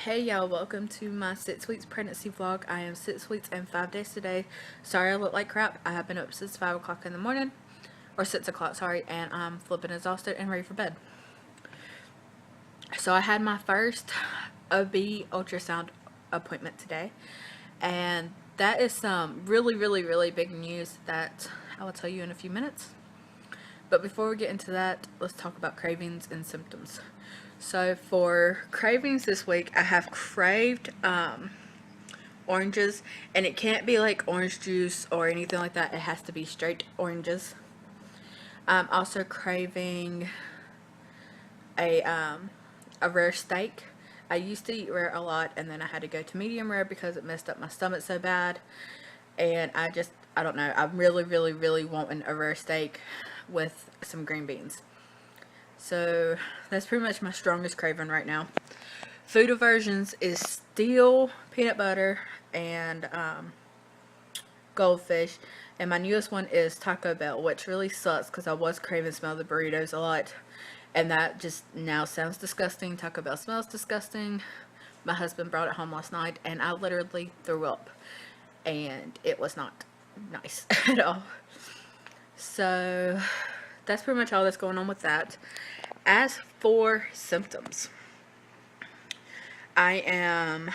Hey y'all, welcome to my 6 weeks pregnancy vlog. I am 6 weeks and 5 days today. Sorry I look like crap. I have been up since 5 o'clock in the morning, or 6 o'clock, sorry, and I'm flipping exhausted and ready for bed. So I had my first OB ultrasound appointment today, and that is some really big news that I will tell you in a few minutes. But before we get into that, let's talk about cravings and symptoms. So for cravings this week, I have craved oranges, and it can't be like orange juice or anything like that. It has to be straight oranges. I'm also craving a rare steak. I used to eat rare a lot, and then I had to go to medium rare because it messed up my stomach so bad. And I don't know, I'm really wanting a rare steak with some green beans. So that's pretty much my strongest craving right now. Food aversions is still peanut butter and goldfish. And my newest one is Taco Bell, which really sucks because I was craving smell the burritos a lot. And that just now sounds disgusting. Taco Bell smells disgusting. My husband brought it home last night and I literally threw up. And it was not nice at all. So that's pretty much all that's going on with that. As for symptoms, my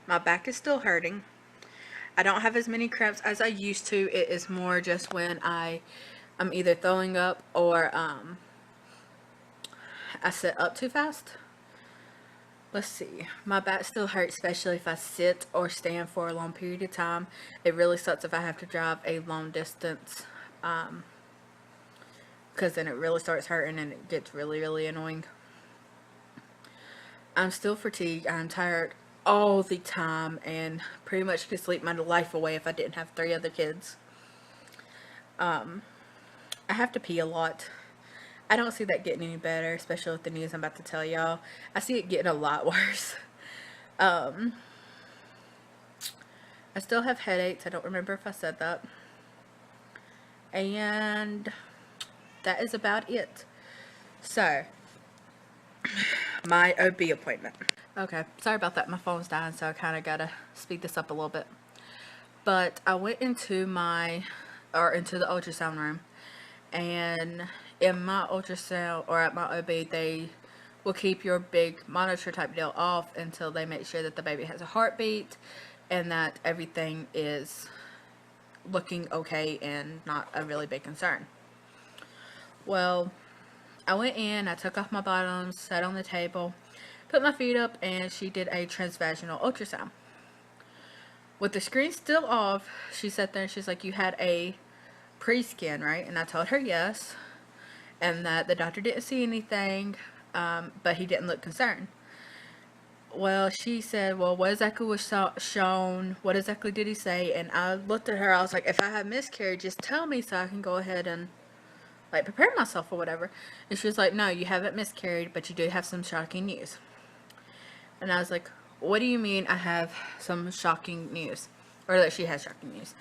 back is still hurting. I don't have as many cramps as I used to. It is more just when I'm either throwing up or I sit up too fast. Let's see. My back still hurts, especially if I sit or stand for a long period of time. It really sucks if I have to drive a long distance, because then it really starts hurting and it gets really annoying. I'm still fatigued. I'm tired all the time and pretty much could sleep my life away if I didn't have 3 other kids. I have to pee a lot. I don't see that getting any better, especially with the news I'm about to tell y'all. I see it getting a lot worse. I still have headaches. I don't remember if I said that. And that is about it. So, my OB appointment. Okay, sorry about that. My phone's dying, so I kind of gotta speed this up a little bit. But I went into the ultrasound room, and in my ultrasound, or at my OB, they will keep your big monitor type deal off until they make sure that the baby has a heartbeat and that everything is looking okay and not a really big concern. Well, I went in, I took off my bottoms, sat on the table, put my feet up, and she did a transvaginal ultrasound. With the screen still off, she sat there and she's like, "You had a pre-scan, right?" And I told her yes, and that the doctor didn't see anything, but he didn't look concerned. Well, she said, "Well, what exactly was shown? What exactly did he say?" And I looked at her, I was like, "If I have miscarriage, just tell me so I can go ahead and like prepare myself or whatever." And she was like, "No, you haven't miscarried, but you do have some shocking news." And I was like, "What do you mean I have some shocking news?" Or that she has shocking news.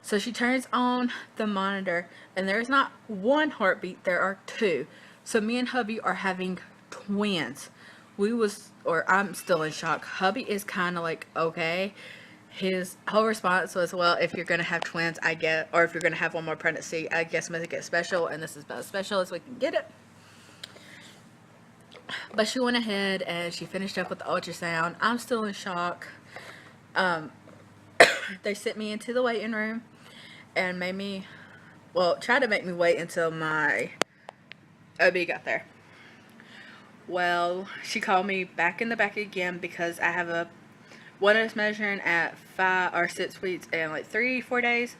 So she turns on the monitor, and there's not one heartbeat, there are 2. So me and hubby are having twins. I'm still in shock. Hubby is kind of like, okay. His whole response was, "Well, if you're going to have twins, or if you're going to have one more pregnancy, I guess make it special, and this is about as special as we can get it." But she went ahead and she finished up with the ultrasound. I'm still in shock. They sent me into the waiting room and tried to make me wait until my OB got there. Well, she called me back in the back again because I have one is measuring at 5 or 6 weeks and like 3-4 days,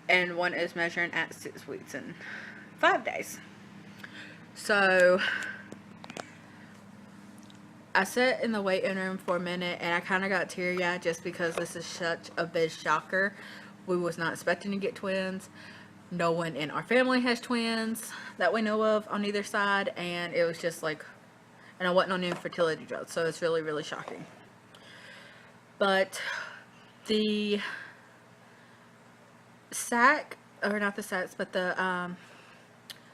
and one is measuring at 6 weeks and 5 days. So I sat in the waiting room for a minute and I kind of got teary-eyed just because this is such a big shocker. We was not expecting to get twins. No one in our family has twins that we know of on either side, and it was just like, and I wasn't on infertility drugs, so it's really shocking. But the sac, or not the sacs, but the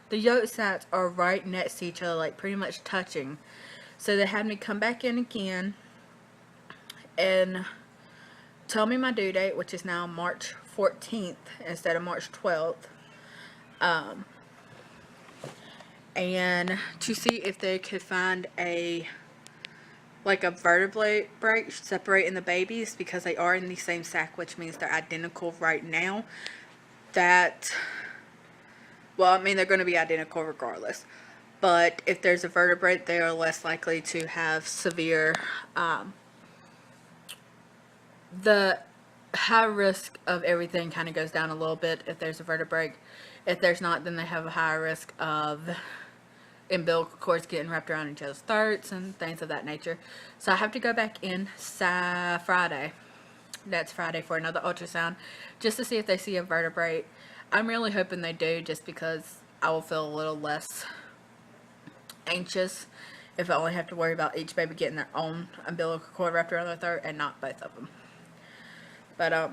yolk sacs are right next to each other, like pretty much touching. So they had me come back in again, and tell me my due date, which is now March 14th instead of March 12th. And to see if they could find a vertebrae break separating the babies, because they are in the same sac, which means they're identical right now. That, well, I mean, they're going to be identical regardless. But if there's a vertebrae, they are less likely to have severe, the high risk of everything kind of goes down a little bit if there's a vertebrae. If there's not, then they have a higher risk of umbilical cords getting wrapped around each other's throats and things of that nature. So I have to go back in Friday. That's Friday, for another ultrasound, just to see if they see a vertebrae. I'm really hoping they do, just because I will feel a little less anxious if I only have to worry about each baby getting their own umbilical cord wrapped around their throat and not both of them. But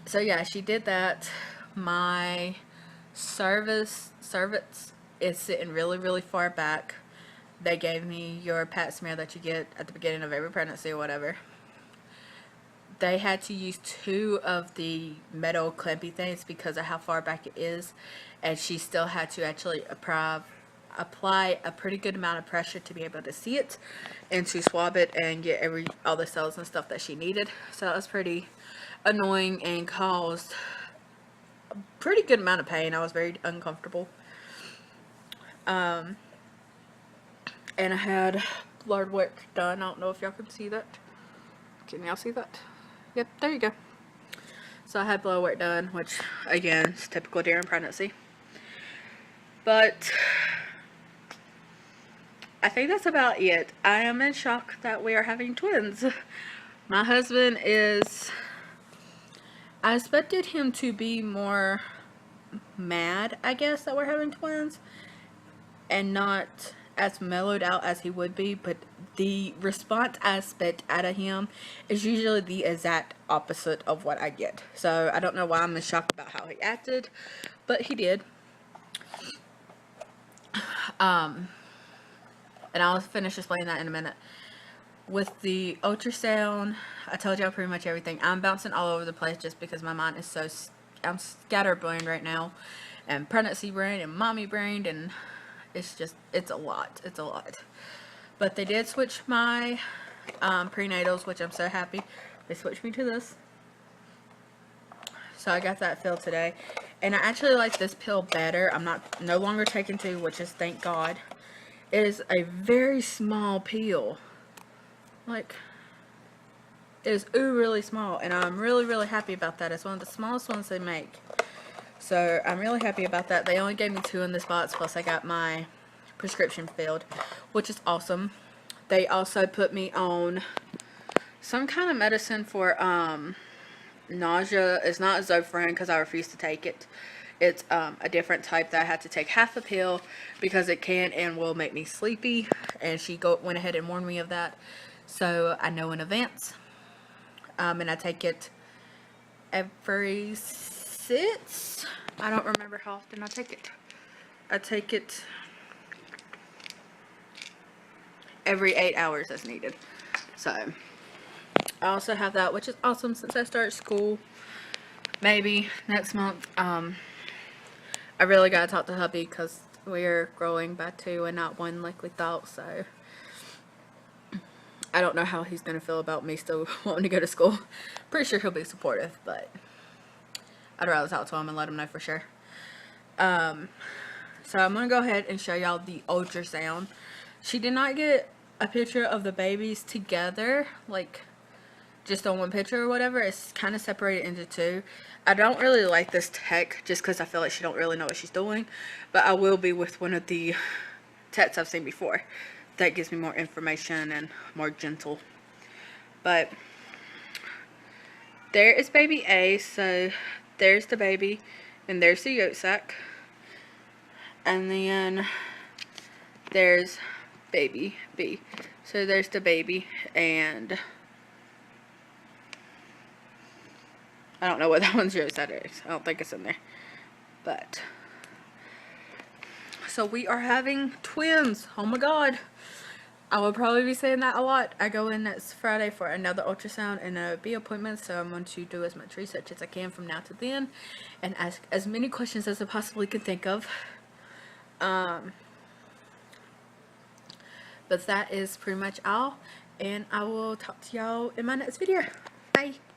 so yeah, she did that. My cervix is sitting really far back. They gave me your pap smear that you get at the beginning of every pregnancy or whatever. They had to use 2 of the metal clampy things because of how far back it is, and she still had to actually apply a pretty good amount of pressure to be able to see it and to swab it and get all the cells and stuff that she needed. So that was pretty annoying and caused a pretty good amount of pain. I was very uncomfortable. And I had blood work done. I don't know if y'all can see that. Can y'all see that? Yep, there you go. So I had blood work done, which again is typical during pregnancy. But I think that's about it. I am in shock that we are having twins. My husband is, I expected him to be more mad, I guess, that we're having twins, and not as mellowed out as he would be, but the response I expect out of him is usually the exact opposite of what I get. So I don't know why I'm in shock about how he acted, but he did. And I'll finish explaining that in a minute. With the ultrasound, I told y'all pretty much everything. I'm bouncing all over the place just because my mind is so, I'm scatterbrained right now, and pregnancy brain and mommy brained, and it's a lot. It's a lot. But they did switch my prenatals, which I'm so happy. They switched me to this. So I got that pill today. And I actually like this pill better. I'm no longer taking 2, which is thank God. It is a very small pill. Like, it is really small. And I'm really happy about that. It's one of the smallest ones they make. So I'm really happy about that. They only gave me 2 in this box, plus I got my prescription filled, which is awesome. They also put me on some kind of medicine for nausea. It's not Zofran because I refuse to take it. It's a different type that I had to take half a pill because it can and will make me sleepy, and she went ahead and warned me of that, so I know in advance. And I take it every 6. I don't remember how often I take it. I take it every 8 hours as needed. So I also have that, which is awesome since I start school maybe next month. I really gotta talk to hubby because we're growing by 2 and not 1 like we thought. So I don't know how he's gonna feel about me still wanting to go to school. Pretty sure he'll be supportive, but I'd rather talk to him and let him know for sure. So I'm gonna go ahead and show y'all the ultrasound. She did not get a picture of the babies together, like just on one picture or whatever. It's kind of separated into 2. I don't really like this tech just because I feel like she don't really know what she's doing, but I will be with one of the techs I've seen before. That gives me more information and more gentle. But there is baby A, so there's the baby, and there's the yolk sac, and then there's baby B. So there's the baby, and I don't know what that one's yolk sac is. I don't think it's in there. But so we are having twins. Oh my God. I will probably be saying that a lot. I go in next Friday for another ultrasound and a B appointment, so I'm going to do as much research as I can from now to then and ask as many questions as I possibly can think of. But that is pretty much all, and I will talk to y'all in my next video. Bye!